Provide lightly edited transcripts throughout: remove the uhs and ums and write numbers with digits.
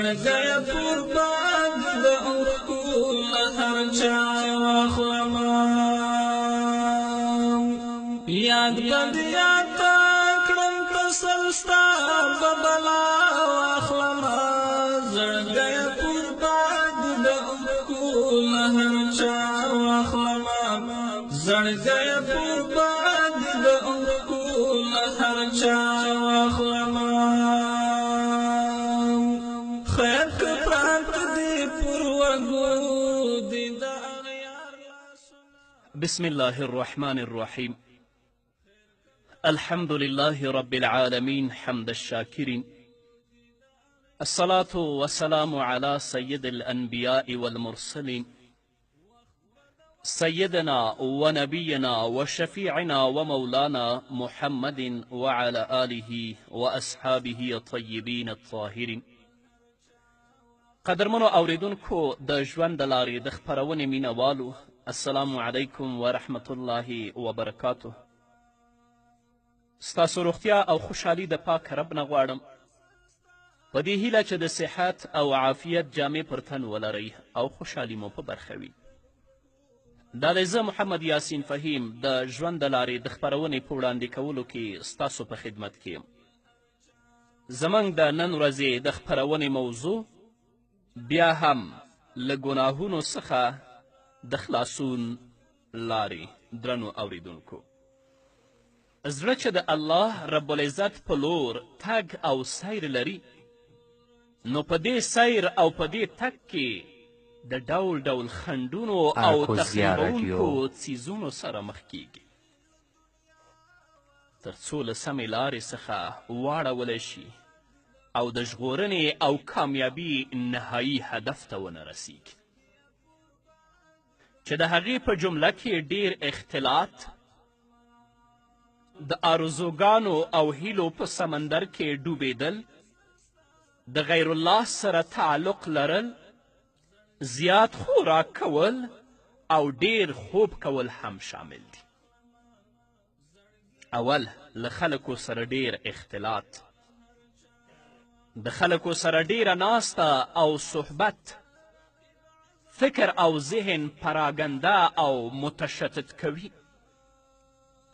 زړګیه قربان د اوښکو له هر چا واخلمه یاد بدیاته کړم تسل ستا په بلا واخلمه زړګیه قربان د اوښکو له هر چا واخلمه زړګیه قربان د اوښکو له هر چا واخلمه خیر که پراته دې پر وږو دې د اغیار لاسونه. بسم الله الرحمن الرحيم. الحمد لله رب العالمين حمد الشاكرين. الصلاة والسلام على سيد الأنبياء والمرسلين سيدنا ونبينا وشفيعنا ومولانا محمد وعلى آله وأصحابه الطيبين الطاهرين. قدرمنو اوریدونکو د ژوند د لارې د خپرونې مینهوالو السلام علیکم ورحمة الله وبرکاته. ستاسو روغتیا او خوشحالي د پاک رب نه غواړم په دې هیله چې د صحت او عافیت جامې پر تن ولرئ او خوشحالي مو په برخه وي. دا دی زه محمد یاسین فهیم د ژوند د لارې د خپرونې په وړاندې کولو کې ستاسو په خدمت کې یم. زموږ د نن ورځې د خپرونې موضوع بیا هم له ګناهونو څخه د خلاصون لارې. درنو اوریدونکو، زړه چې د الله رب العزت په لور تګ او سیر لري نو په دې سیر او په دې تګ کې د ډول ډول خنډونو او تخریبونکو څیزونو سره مخ کیږي تر څو له سمې لارې څخه واړولی شي او د ژغورنې او کامیابي نهایي هدف ته ونه رسیږي چې د هغې په جمله کې ډیر اختلاط، د آرزوګانو او هیلو په سمندر کې ډوبېدل، د غیر الله سره تعلق لرل، زیات خوراک کول او ډیر خوب کول هم شامل دي. اول له خلکو سره ډیر اختلاط، د خلکو سره ډیره ناسته او صحبت فکر او ذهن پراګنده او متشتت کوي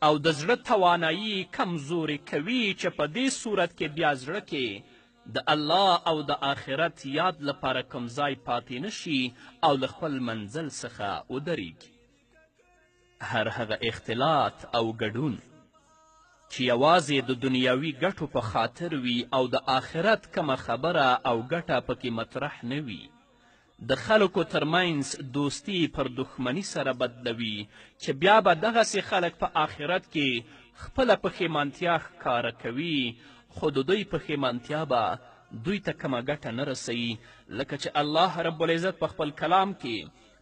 او د زړه توانایي کمزوري کوي چې په دې صورت کې بیا زړه کې د الله او د آخرت یاد لپاره کوم ځای پاتې نشي او له خپل منزل څخه ودرېږي. هر هغه اختلاط او ګډون چې یوازې د دنیاوي ګټو په خاطر وي او د آخرت کومه خبره او ګټه پکې مطرح نه وي د خلکو ترمنځ دوستی پر دښمني سره بدلوي چې بیا به دغسې خلک په آخرت کې خپله پښیمانتیا ښکاره کوي خو د دوی پښیمانتیا به دوی ته کومه ګټه نه رسوي لکه چې الله رب العزت په خپل کلام کې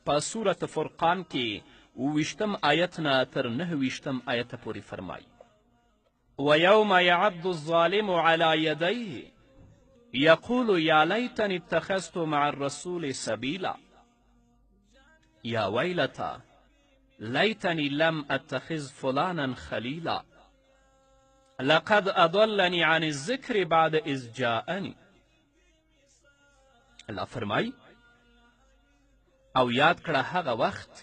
په سورة فرقان کې 20 آیت نه تر 29 آیته پورې فرمایي وَيَوْمَ يَعَضُّ الظَّالِمُ عَلَى يَدَيْهِ يقول يا ليتني اتخذت مع الرسول سبيلا يا ويلتى ليتني لم اتخذ فلانا خليلا لقد اضلني عن الذكر بعد اذ جاءني. الله فرمای او یاد کړه هغه وخت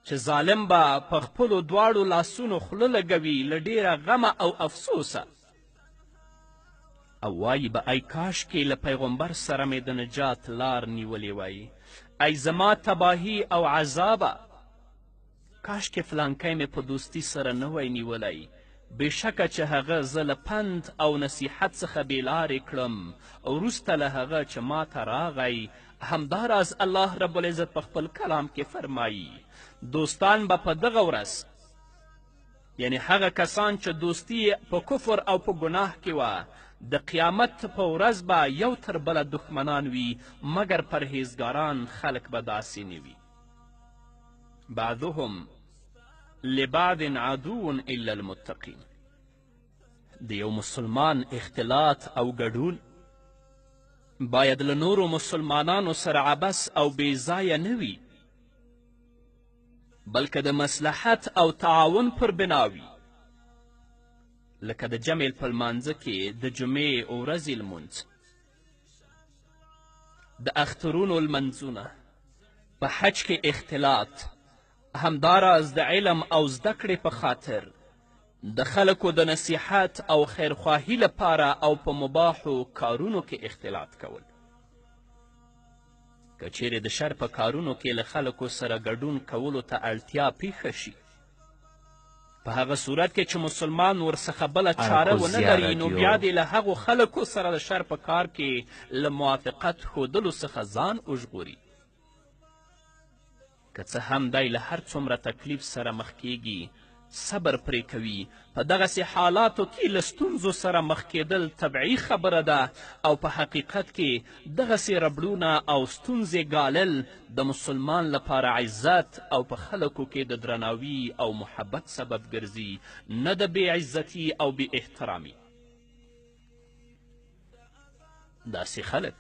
چې ظالم به په خپلو دواړو لاسونو خوله لګوي له ډیره غمه او افسوسه او وایي به ای کاش کې له پیغمبر سره مې د نجات لار نیولې وای، ای زما تباهي او عذابه کاش کې فلانکی مې په دوستي سره نه وای نیولی، بېشکه چې هغه زه له پند او نصیحت څخه بېلارې کړم وروسته له هغه چې ما ته راغی. همداراز الله رب العزت په خپل کلام کې فرمایي دوستان به په دغه ورځ یعنی هغه کسان چې دوستی په کفر او په ګناه کې وه د قیامت په ورځ به یو تر بله دښمنان وي مګر پرهیزګاران خلک به داسې نه وي. بعضهم لبعض عدو الا المتقین. د یو مسلمان اختلاط او ګډون باید له نورو مسلمانانو سره عبث او بې ځایه نه وي بلکې د مصلحت او تعاون پر بنا وي لکه د جمع په لمانځه کې د جمعې ورځې لمونځ د اخترونو لمنځونه، په حج کې اختلاط، همداراز د علم او زده کړې په خاطر د خلکو د نصیحت او خیرخواهي لپاره او په مباحو کارونو کې اختلاط کول. که چیرې د شر په کارونو کې له خلکو سره ګډون کولو ته اړتیا پیښه شي، په هغه صورت کې چې مسلمان ورڅخه بله چاره ونه لري، نو بیا دې له هغو خلکو سره د شر په کار کې له موافقت ښودلو څخه ځان وژغوري. که څه هم دی له هر څومره تکلیف سره مخ کیږي صبر پرې کوي. په دغسې حالاتو کې له ستونزو سره مخ کیدل طبیعي خبره ده او په حقیقت کې دغسې ربړونه او ستونزې ګالل د مسلمان لپاره عزت او په خلکو کې د درناوي او محبت سبب ګرځي، نه د بې عزتي او بې احترامي. داسې خلک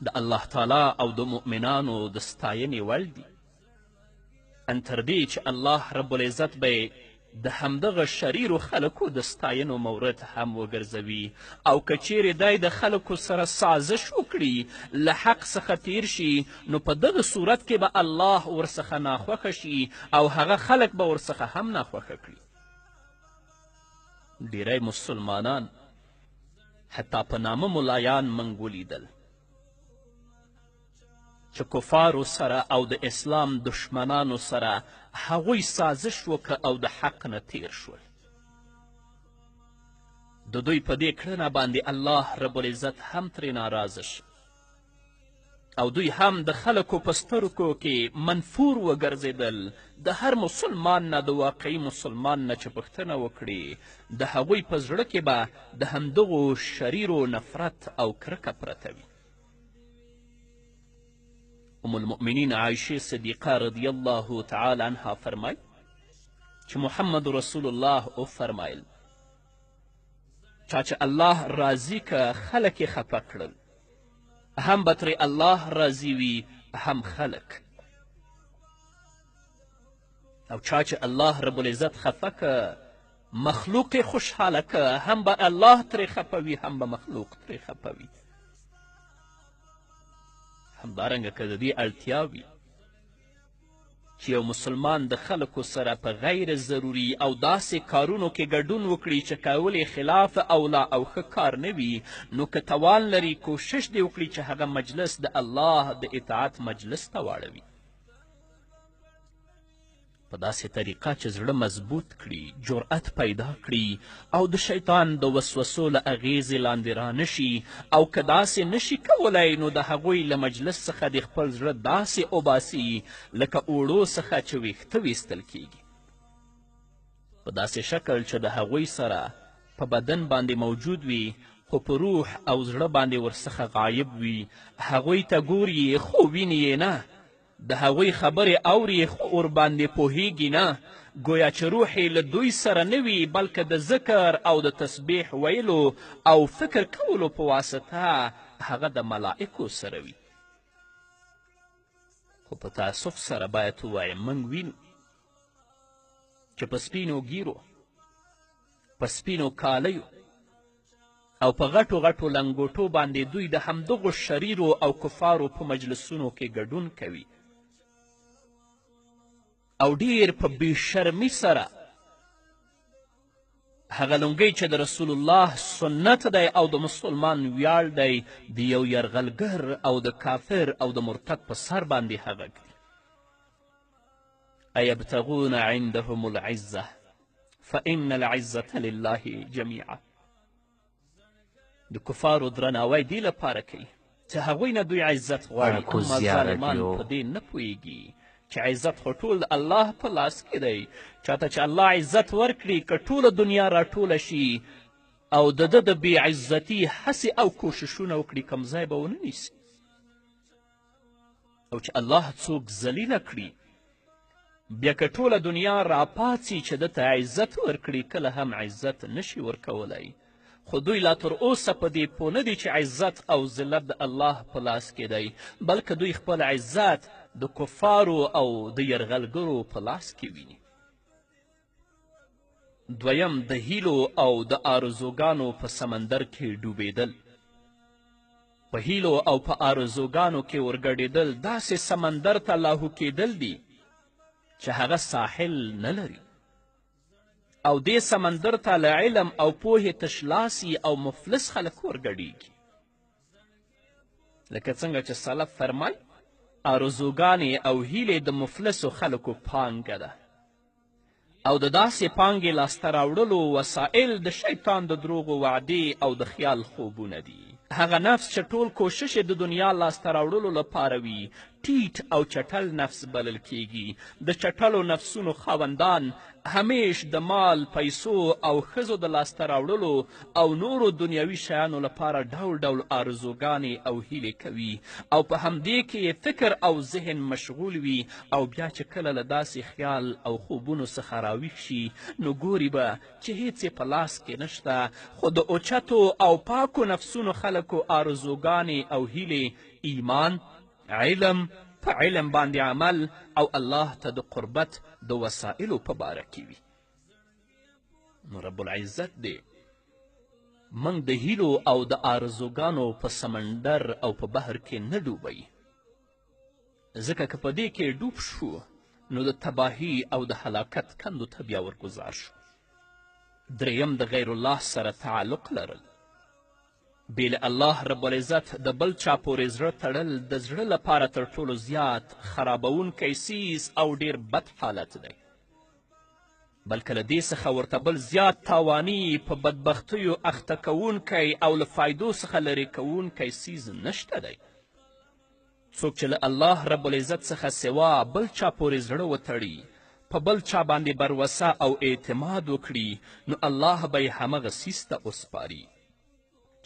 د الله تعالی او د مؤمنانو د ستاینې وړ دي، ان تر دې چې الله رب العزت به د همدغه شریرو خلکو د ستاینو مورد هم وګرځوي. او که چیرې دی د خلکو سره سازش وکړي له حق څخه تیر شي، نو په دغه صورت کې به الله ورڅخه ناخوښه شي او هغه خلک به ورڅخه هم ناخوښه کړي. ډیری مسلمانان حتی په نامه ملایان موږ ولیدل چې کفارو سره او د اسلام دشمنانو سره هغوی سازش وکړه او د حق نه تیر شول. د دوی په دې کړنه باندې الله رب العزت هم ترې ناراضه شو او دوی هم د خلکو په سترګو کې منفور وګرځېدل. د هر مسلمان نه، د واقعي مسلمان نه چې پوښتنه وکړي، د هغوی په زړه کې به د همدغو شریرو نفرت او کرکه پرته وي. ام المؤمنین عایشې صدیقه رضی الله تعالی عنها فرمای چې محمد رسول الله وفرمایل چا چې الله راضي که خلک یې خفه کړل، هم به ترې الله راضي وي هم خلک، او چا چې الله رب العزت خفه که مخلوق یې خوشحاله که، هم به الله ترې خفه وي هم به مخلوق ترې خفه وي. همدارنګه که د دې اړتیا وي چې یو مسلمان د خلکو سره په غیر ضروري او داسې کارونو کې ګډون وکړي چې کول یې خلاف اولا او ښه کار نه وي، نو که توان لري کوشش دې وکړي چې هغه مجلس د الله د اطاعت مجلس ته واړوي، په داسې طریقه چې زړه مضبوط کړي، جرأت پیدا کړي او د شیطان د وسوسو له اغیزې لاندې رانشي. او که داسې نشي کولی، نو د هغوی له مجلس څخه د خپل زړه داسې اوباسي لکه اوړو څخه چې ویښته ویستل کیږي، په داسې شکل چې د هغوی سره په بدن باندې موجود وي خو په روح او زړه باندې ورڅخه غایب وي. هغوی ته ګوري خو ویني یې نه، د هغوی خبرې اوري خو ورباندې پوهیږي نه، گویا چې روح یې له دوی سره نه وي، بلکې د ذکر او د تسبیح ویلو او فکر کولو په واسطه هغه د ملائکو سره وي. خو په تاسف سره باید ووایم موږ وینو چې په سپینو ګیرو، په سپینو کالیو او په غټو غټو لنګوټو باندې دوی د همدغو شریرو او کفارو په مجلسونو کې ګډون کوي او ډیر په بې شرمي سره هغه لونګۍ چې د رسول الله سنت دی او د مسلمان ویاړ دی د یو یرغلګر او د کافر او د مرتد په سر باندې هغه کړي. ایبتغون عندهم العزة فإن العزة لله جمیعا. د کفارو درناوی دې لپاره کوي چې هغوی نه دوی عزت غواړي، اما ظالمان په دې نه پوهیږي چې عزت خو ټول د الله په لاس کې دی. چاته چې الله عزت ورکړي که ټوله دنیا راټوله شي او د ده د بې عزتي هڅې او کوششونه وکړي، کوم ځای به ونه نیسي. او چې الله څوک ذلیله کړي، بیا که ټوله دنیا راپاڅي چې ده ته عزت ورکړي، کله هم عزت نشي ورکولی. خو دوی لا تر اوسه په دې پوه نه دي چې عزت او ذلت د الله په لاس کې دی، بلکې دوی خپل عزت د کفارو او د یرغلګرو په لاس کې ویني. دویم د هیلو او د آرزوګانو په سمندر کې ډوبېدل. په هیلو او په آرزوګانو کې ورګډېدل داسې سمندر ته لاهو کېدل دي چې هغه ساحل نه لري او دې سمندر ته له علم او پوهې تشلاسي او مفلس خلک ورګډېږي لکه څنګه چې سلف فرمای آرزوګانې او هیلې د مفلسو خلکو پانګه ده او د داسې پانګې لاسته راوړلو وسایل د شیطان د دروغو وعدې او د خیال خوبونه دي هغه نفس چې ټول کوشش د دنیا لاسته راوړلو لپاره وي ټیټ او چټل نفس بلل کیږي د چټلو نفسونو خاوندان همیش د مال پیسو او ښځو د لاسته راوړلو او نورو دنیوي شیانو لپاره ډول ډول آرزوګانې او هیلې کوي او په همدې کې یې فکر او ذهن مشغول وي او بیا چې کله له داسې خیال او خوبونو څخه راویښ شي نو ګوري به چې هیڅ یې په لاس کې نشته خو د اوچتو او پاکو نفسونو خلکو آرزوګانې او هیلې ایمان علم په علم باندې عمل او الله ته د قربت د وسایلو په باره کې وي نو رب العزت دی موږ د هیلو او د آرزوګانو په سمندر او په بحر کې نه ډوبوي ځکه که په دې کې ډوب شو نو د تباهي او د هلاکت کندو ته بیا ورګزار شو دریم د غیر الله سره تعلق لرل بې له الله رب العزت د بل چا پورې زړه تړل د زړه لپاره تر ټولو زیات خرابونکی څیز او ډیر بد حالت دی بلکې له دې څخه ورته بل زیات تاواني په بدبختیو اخته کوونکی او له فایدو څخه لرې کوونکی څیز نشته دی څوک چې له الله رب العزت څخه سوا بل چا پورې زړه وتړي په بل چا باندې بروسه او اعتماد وکړي نو الله به یې همغه څیز ته وسپاري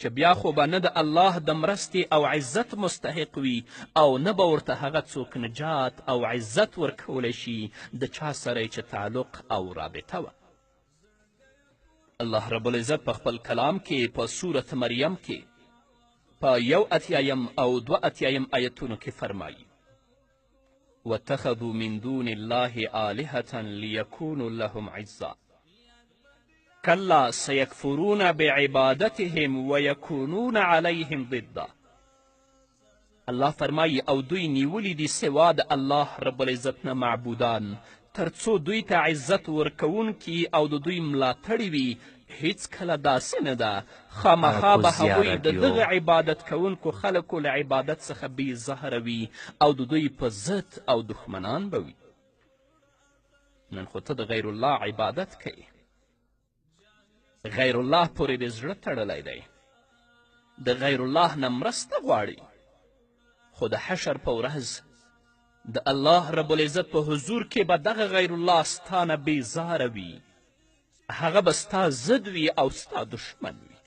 چې بیا خو به نه د الله د مرستې او عزت مستحق وي او نه به ورته هغه څوک نجات او عزت ورکولی شي د چا سره چې تعلق او رابطه وه الله رب العزت په خپل کلام کې په سورت مریم کې په 81 او 82 آیتونو کې فرمایي واتخذوا من دون الله آلهة ليكونوا لهم عزا كلا سيكفرون بعبادتهم ويكونون عليهم ضدا الله فرمایي او دوی نیولی دي سوا د الله رب العزت نه معبودان تر څو دوی ته عزت ورکوونکي او د دوی ملاتړي وي هیڅکله داسې نه ده خامخا به هغوی د دغه عبادت کوونکو خلکو له عبادت څخه بې زهره وي او د دوی په ضد او دښمنان به وي نن خو ته د غیر الله عبادت کوي غیر الله پورې د زړه تړلی دی د غیر الله نه مرسته غواړي خو د حشر په ورځ د الله رب العزت په حضور کې به دغه غیر الله ستا نه بېزاره وي هغه به ستا ضد وي او ستا دشمن وي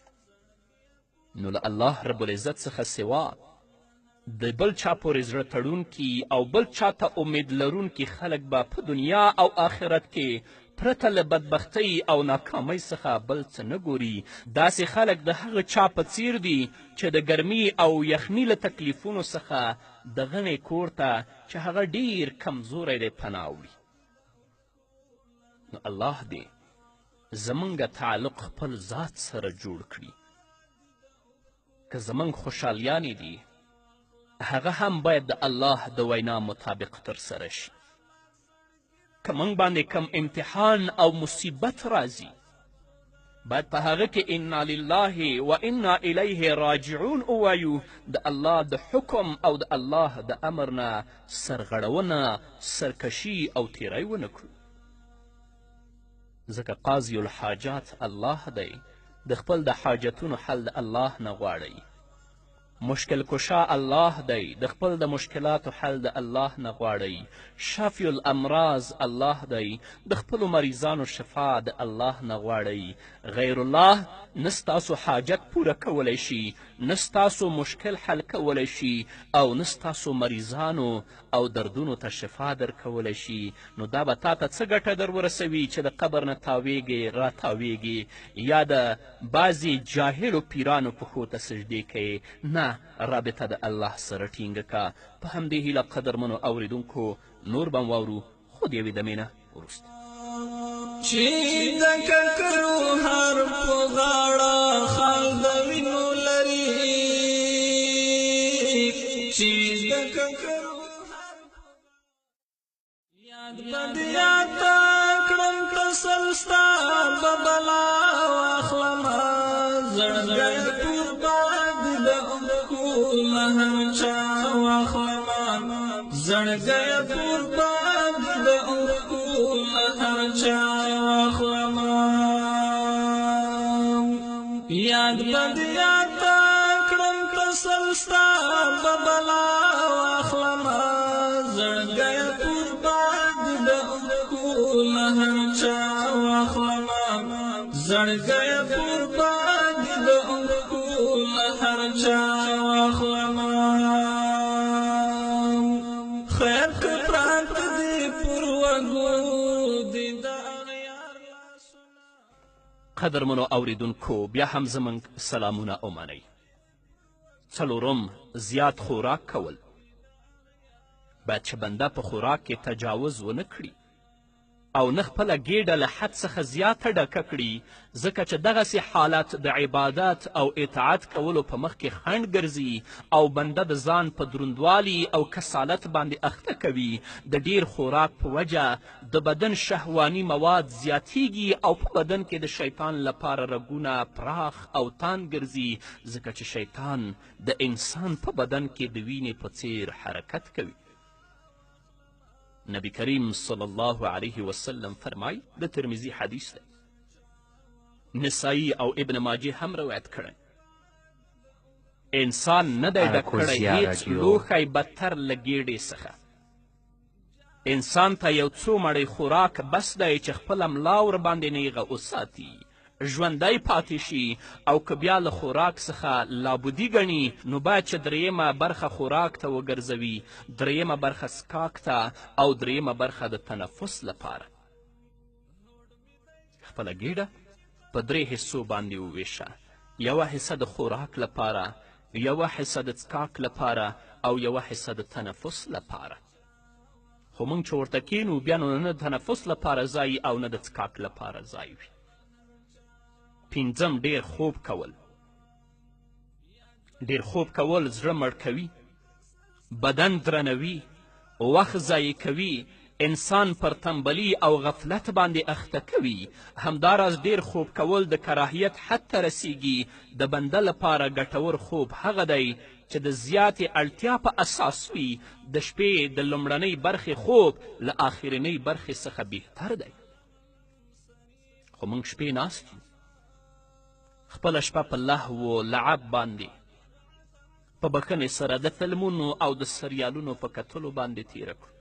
نو له الله رب العزت څخه سوا د بل چا پورې زړه تړونکي او بل چا ته امید لرونکي خلک به په دنیا او آخرت کې پرته له بدبختۍ او ناکامۍ څخه بل څه نه ګوري داسې خلک د هغه چا په څیر دي چې د ګرمي او یخني له تکلیفونو څخه د غڼې کور ته چې هغه ډیر کمزوری دی پناه وړي نو الله دې زمونږ تعلق خپل ذات سره جوړ کړي که زمونږ خوشحالیانې دي هغه هم باید د الله د وینا مطابق ترسره شي که موږ باندې کم امتحان او مصیبت راځي باید په هغه کې انا لله و انا الیه راجعون ووایو د الله د حکم او د الله د امر نه سرغړونه سرکشي او تیری ونه کړو ځکه قاضي الحاجات الله دی د خپل د حاجتونو حل د الله نه غواړئ مشکل کشا الله دی د خپل د مشکلاتو حل د الله نه غواړئ شافی الامراض الله دی د خپلو مریضانو شفا د الله نه غواړئ غیر الله نه ستاسو حاجت پوره کولی شي نه ستاسو مشکل حل کولی شي او نه ستاسو مریضانو او دردونو ته شفا درکولی شي نو دا به تا ته څه ګټه در ورسوي چې د قبر نه تاویږې راتاویږې یا د بعضې جاهلو پیرانو پښو ته سجدې کوې نه رابطه د الله سره ټینګه که په همدې هیله قدرمنو اوریدونکو نور به واورو خو د یوې دمې نه وروسته چې د ککرو هر په غاړه خال د وینو لري چې د ککرو یاد بدیاتا کړم تسل ستا ببلا واخلما زړګی قربان د اوښکو له هر چا واخلما زړګی قربان د اوښکو له هر چا واخلما یاد بدیاتا کړم تسل ستا ببلا واخلما زړګی هر چا واخلما زړګی قربان د اوښکو هر چا واخلما خیر که پرات دی پر وږو دی د اغیار لاسونه. قدرمنو اوریدونکو بیا هم زموږ سلامونه ومنئ. څلورم زیات خوراک کول. باید چې بنده په خوراک کې تجاوز ونه کړي او نه خپله ګیډه له حد څخه زیاته ډکه کړي، ځکه چې دغسې حالت د عبادت او اطاعت کولو په مخ کې خنډ ګرځي او بنده د ځان په دروندوالي او کسالت باندې اخته کوي. د ډیر خوراک په وجه د بدن شهواني مواد زیاتیږي او په بدن کې د شیطان لپاره رګونه پراخ او تان ګرځي، ځکه چې شیطان د انسان په بدن کې د وینې په څیر حرکت کوي. نبی کریم صلی الله علیه وسلم فرمای، د ترمذي حدیث دی، نسائی او ابن ماجه هم روایت کړی، انسان نه دی ډک کړی هیڅ لوښی بدتر له ګیډې څخه. انسان ته یو څو مړۍ خوراک بس دی چې خپله ملا ورباندې نیغه وساتي، ژوندی پاتې شي، او که بیا له خوراک څخه لابودي ګڼي نو باید چې دریمه برخه خوراک ته وګرځوي، دریمه برخه څکاک ته او دریمه برخه د تنفس لپاره. خپله ګیډه په 3 حصو باندې وویشه، یوه حصه د خوراک لپاره، یوه حصه د څکاک لپاره او یوه حصه د تنفس لپاره. خو موږ چې ورته کینو بیا نو نه د تنفس لپاره ځای او نه د څکاک لپاره ځای وي. پنځم ډیر خوب کول. ډیر خوب کول زړه مړ کوي، بدن درنوي، وخت ضایع کوي، انسان پر تنبلي او غفلت باندې اخته کوي. همداراز ډیر خوب کول د کراهیت حد ته رسیږي. د بنده لپاره ګټور خوب هغه دی چې د زیاتې اړتیا په اساس وي. د شپې د لومړنۍ برخې خوب له آخرنۍ برخې څخه بهتر دی. خو موږ شپې ناست یو، خپله شپه په لهو و لعب باندې په بښنې سره د فلمونو او د سریالونو په کتلو باندې تیره کړو.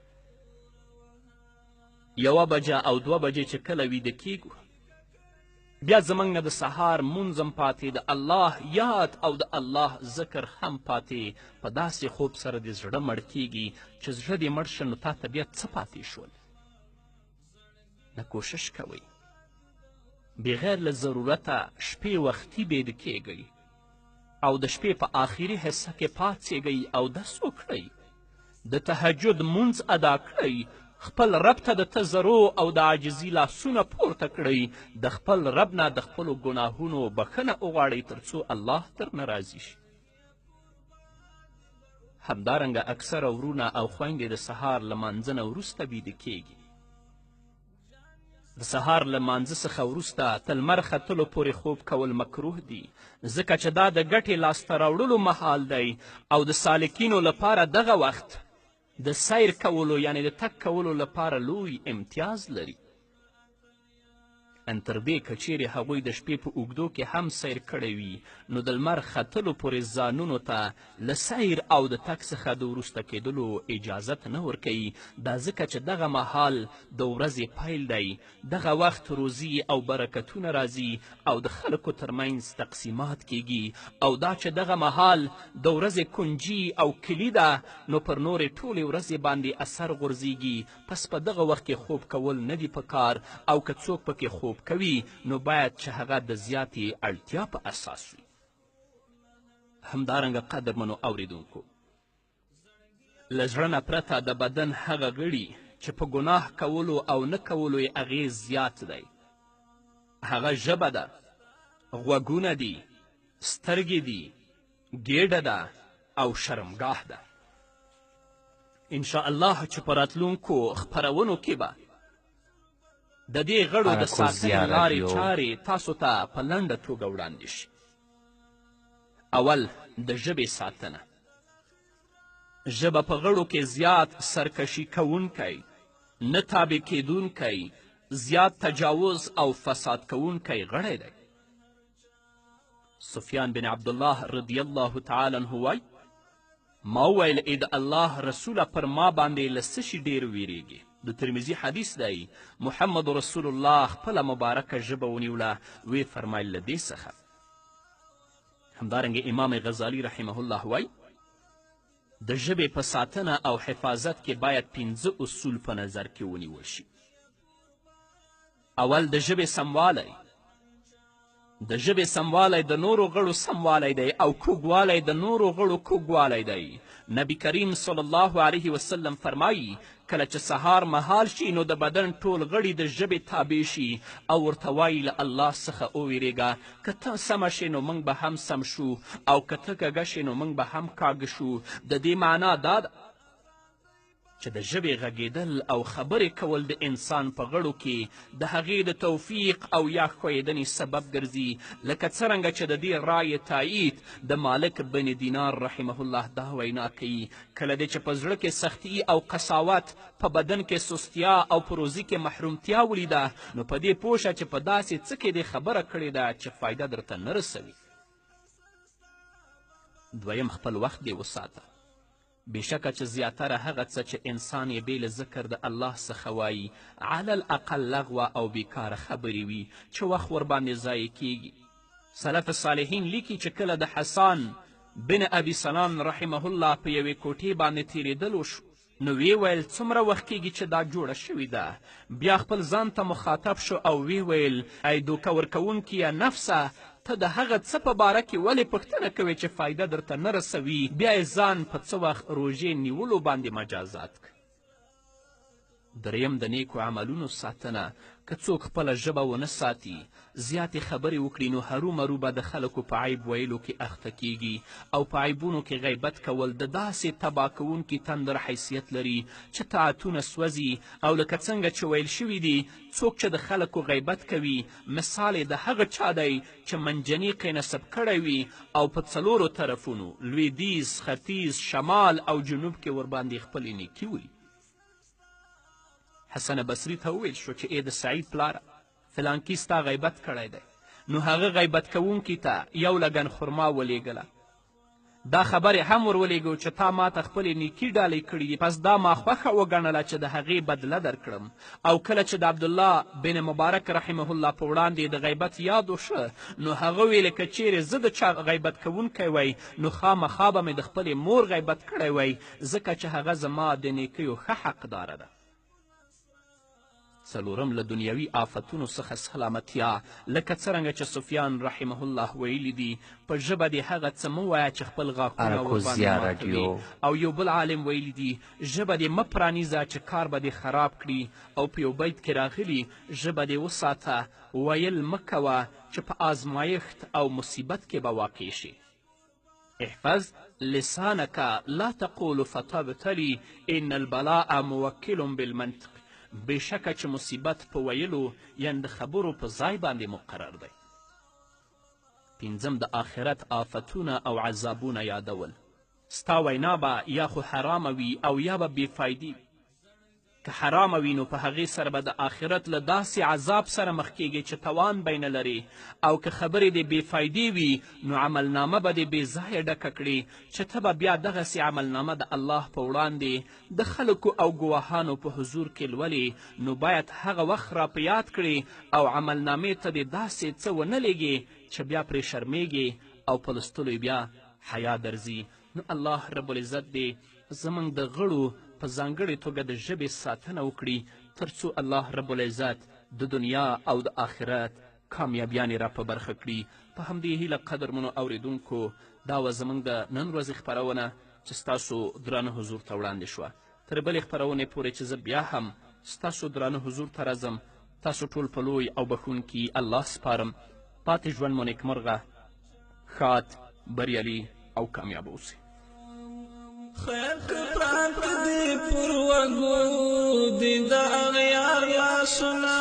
1 بجه او 2 بجې چې کله ویده کیږو بیا زموږ نه د سهار مونځ هم پاتې، د الله یاد او د الله ذکر هم پاتې. په داسې خوب سره د زړه مړ کیږي چې زړه دې مړ شه نو تا ته بیا څه پاتې شول؟ نه کوشش کوئ بغیر له ضرورته شپې وختي بیده کیږئ او د شپې په آخري حصه کې پاڅیږئ او دس وکړئ، د تهجد مونځ ادا کړئ، خپل رب ته د تضرع او د عاجزي لاسونه پورته کړئ، د خپل رب نه د خپلو ګناهونو بخښنه وغواړئ تر څو الله درنه راضي شي. همدارنګه اکثره ورونه او خویندې د سهار له مانځه نه وروسته بیده کیږي. د سهار له مانځه څخه وروسته تر لمر ختلو پورې خوب کول مکروه دي، ځکه چې دا د ګټې لاسته راوړلو مهال دی او د سالکینو لپاره دغه وخت د سیر کولو یعنی د تګ کولو لپاره لوی امتیاز لري. ان تر دې که چیرې هغوی د شپې په اوږدو کې هم سیر کړی وي نو د لمر ختلو پورې ځانونو ته له سیر او د تګ څخه د وروسته کیدلو اجازت نه ورکوي. دا ځکه چې دغه مهال د ورځې پیل دی، دغه وخت روزي او برکتونه راځي او د خلکو ترمنځ تقسیمات کیږي، او دا چې دغه مهال د ورځې کنجي او کلي ده نو پر نورې ټولې ورځې باندې اثر غورځیږي. پس په دغه وخت کې خوب کول نه دي پکار، او که څوک پکې خوب کوي نو باید چې هغه د زیاتې اړتیا په اساس وي. همدارنګه قدرمنو اوریدونکو، له زړه نه پرته د بدن هغه غړي چې په ګناه کولو او نه کولو یې اغیز زیات دی، هغه ژبه ده، غوږونه دي، سترګې دي، ګیډه ده او شرمګاه ده. انشاءالله چې په راتلونکو خپرونو کې به د دې غړو د ساتنې لارې چارې تاسو ته په لنډه توګه وړاندې شي. اول د ژبې ساتنه. ژبه په غړو کې زیات سرکشي کوونکی، نه تابع کیدونکی، زیات تجاوز او فساد کوونکی غړی دی. سفیان بن عبدالله رضی الله تعالی عنه وایي ما وویل ای د الله رسوله پر ما باندې له څه شي ډېر ویریږي. د ترمذي حدیث دی. محمد رسول الله خپله مبارکه ژبه ونیوله، وی فرمایل له دې څخه. همدارنګه امام غزالی رحمه الله وایي د ژبې په ساتنه او حفاظت کې باید 5 اصول په نظر کې ونیول شي. اول د ژبې سموالی. د ژبې سموالی د نورو غړو سموالی دی او کوږوالی د نورو غړو کوږوالی دی. نبی کریم صلی الله علیه وسلم فرمایي کله چې سهار مهال شي نو د بدن ټول غړي د ژبې تابع شي او ورته وایي له الله څخه وویرېږه، که ته سمه شې نو موږ به هم سم شو او که ته کږه شې نو موږ به هم کاږه شو. د دې معنا دا ده چې د ژبې غږېدل او خبرې کول د انسان په غړو کې د هغې د توفیق او یا ښویېدنې سبب ګرځي، لکه څرنګه چې د دې رایې تایید د مالک بن دینار رحمه الله دا وینا کوي کله دی چې په زړه کې سختي او قساوت، په بدن کې سستیا او په روزي کې محرومتیا ولیده نو په دې پوه شه چې په داسې څه کې دې خبره کړې ده چې فایده درته نه رسوي. دویم خپل وخت دې وساته. بېشکه چې زیاتره هغه څه چې انسان یې بې له ذکر د الله څخه وایي علی الاقل لغوه او بیکاره خبرې وي چې وخت ورباندې ضایع کیږي. سلف صالحین لیکي چې کله د حسان بن ابي سنان رحمه الله په یوې کوټې باندې تیرېدلو شو نو وی ویل څومره وخت کیږي چې دا جوړه شوې ده. بیا خپل ځان ته مخاطب شو او وی ویل ای دوکه ورکوونکیه نفسه، ته د هغه څه په باره کې ولې پوښتنه کوې چې فایده درته نه رسوي، بیا یې ځان په څه وخت روژې نیولو باندې مجازات کړه. دریم د نیکو عملونو ساتنه. که څوک خپله ژبه ونه ساتي، زیاتې خبرې وکړي نو هرومرو به د خلکو په عیب ویلو کې اخته کیږي او په عیبونو کې غیبت کول د داسې تباه کوونکي تندر حیثیت لري چې طاعتونه سوځي. او لکه څنګه چې ویل شوي دي څوک چې د خلکو غیبت کوي مثال یې د هغه چا دی چې منجنیق یې نصب کړی وي او په 4 طرفونو لویدیځ، ختیځ، شمال او جنوب کې ورباندې خپلې نیکي ولي. حسن بصري ته وویل شو چې ای د سعید پلاره فلانکي ستا غیبت کړی دی، نو هغه غیبت کوونکي ته یو لګن خرما ولیږله. دا خبرې هم ورولېږو چې تا ما ته خپلې نیکي ډالۍ کړي دي، پس دا ما خوښه وګڼله چې د هغې بدله درکړم. او کله چې د عبدالله بن مبارک رحمه الله په وړاندې د غیبت یاد وشه نو هغه ویلې که چیرې زه د چا غیبت کوونکی وی نو خامخا به مې د خپلې مور غیبت کړی وی، ځکه چې هغه زما د نیکیو ښه حقداره ده. څلورم له دنیوي آفتونو څخه سلامتیا. لکه څرنګه چې سفیان رحمه الله ویلي دي په ژبه دې هغه څه مه وایه چې خپل غاښونه ورباندې ماتوي. او یو بل عالم ویلي دي ژبه دې مه پرانیزه چې کار به دې خراب کړي. او په یو بیت کې راغلي ژبه دې وساته، ویل مه کوه چې په آزمایښت او مصیبت کې به واقع شي. احفظ لسانک لا تقول فتبتلی ان البلاء موکل بالمنطق. بېشکه چې مصیبت په ویلو یعنې د خبرو په ځای باندې مقرر دی. 5 د آخرت آفتونه او عذابونه یادول. ستا وینا به یا خو حرامه وي او یا به بېفایدې وي. که حرامه وي نو په هغې سره به د آخرت له داسې عذاب سره مخ کیږي چې توان به یې نه لري. او که خبرې دې بېفایدې وي نو عملنامه به دې بې ځایه ډکه کړي چې ته به بیا دغسې عملنامه د الله په وړاندې د خلکو او ګواهانو په حضور کې لولې. نو باید هغه وخت را په یاد کړي او عملنامې ته دې داسې څه ونه لیږي چې بیا پرې شرمېږي او په لوستلو بیا حیا درځي. نو الله رب العزت دې زموږ د غړو په ځانګړې توګه د ژبې ساتنه وکړي تر څو الله رب العزت د دنیا او د آخرت کامیابیانې را په برخه کړي. په همدې هیله قدرمنو اوریدونکو دا وه زموږ د نن ورځې خپرونه چې ستاسو درانه حضور ته وړاندې شوه. تر بلې خپرونې پورې چې زه بیا هم ستاسو درانه حضور ته راځم تاسو ټول په لوی او بخښونکي الله سپارم. پاتې ژوند مو نیکمرغه، ښاد، بریالي او کامیاب اوسئ. خیر که پراته دی پر وګو دي د اغیار لاسونه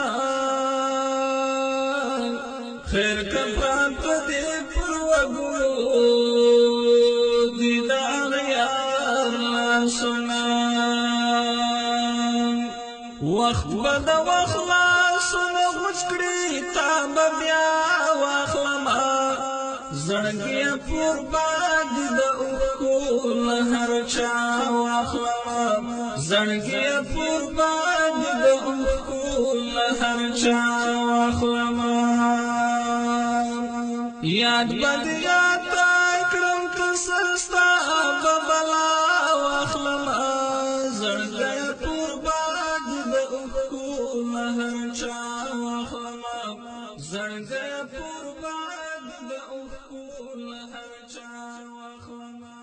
خیر که پراته دي پر وګو دي د اغیار لاسونه وخت به د وخت لاسونه غوڅ کړي تا به بیا واخلمه زړګیه پور باندې د اوښکو له هر چا واخلمه زړګیه پور باندې د اوښکو له هر چا واخلمه یاد به دې یاده کړم که سر ستا به بلا واخلمه زړګیه پور باندې د اوښکو له هر چا واخلمه زړګیه پور باندې د اوښکو له هر چا واخلمه